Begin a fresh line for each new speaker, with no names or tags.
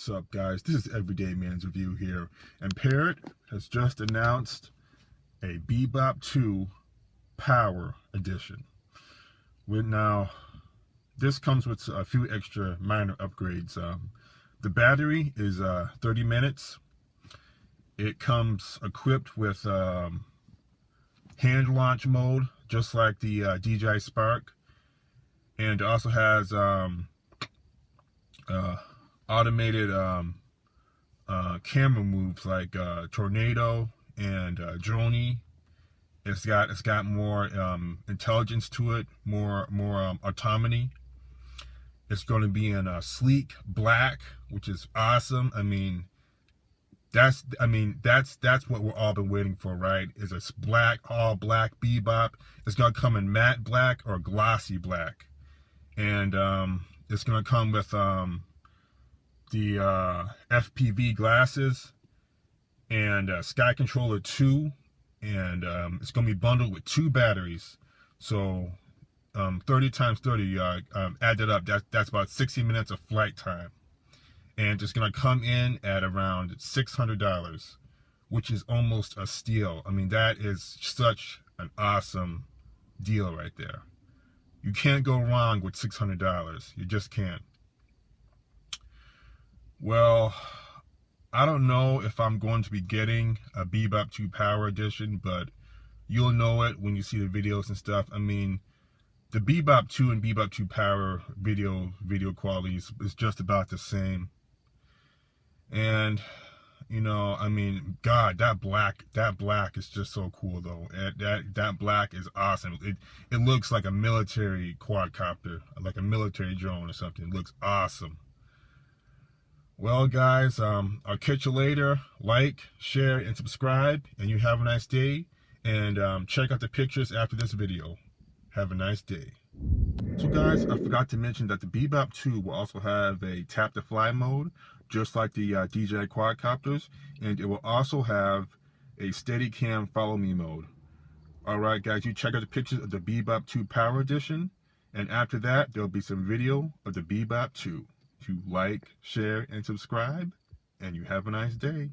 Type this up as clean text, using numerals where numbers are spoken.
What's up, guys? This is Everyday Man's Review here, and Parrot has just announced a Bebop 2 Power Edition. This comes with a few extra minor upgrades. The battery is 30 minutes. It comes equipped with hand launch mode, just like the DJI Spark, and it also has automated camera moves like tornado and droney. It's got more intelligence to it, more autonomy. It's going to be in sleek black, which is awesome. That's what we're all been waiting for, right? Is a all black Bebop. It's going to come in matte black or glossy black, and it's going to come with the FPV glasses and Sky Controller 2, and it's going to be bundled with 2 batteries. So 30 times 30, add that up, that's about 60 minutes of flight time. And it's going to come in at around $600, which is almost a steal. That is such an awesome deal right there. You can't go wrong with $600. You just can't. Well, I don't know if I'm going to be getting a Bebop 2 Power Edition, but you'll know it when you see the videos and stuff. The Bebop 2 and Bebop 2 Power video quality is just about the same. And God, that black is just so cool though. That black is awesome. It looks like a military quadcopter, like a military drone or something. It looks awesome. Well, guys, I'll catch you later. Like, share, and subscribe, and you have a nice day. And check out the pictures after this video. Have a nice day. So, guys, I forgot to mention that the Bebop 2 will also have a tap to fly mode, just like the DJI quadcopters, and it will also have a Steadicam follow me mode. Alright, guys, you check out the pictures of the Bebop 2 Power Edition, and after that, there'll be some video of the Bebop 2. To like, share, and subscribe, and you have a nice day.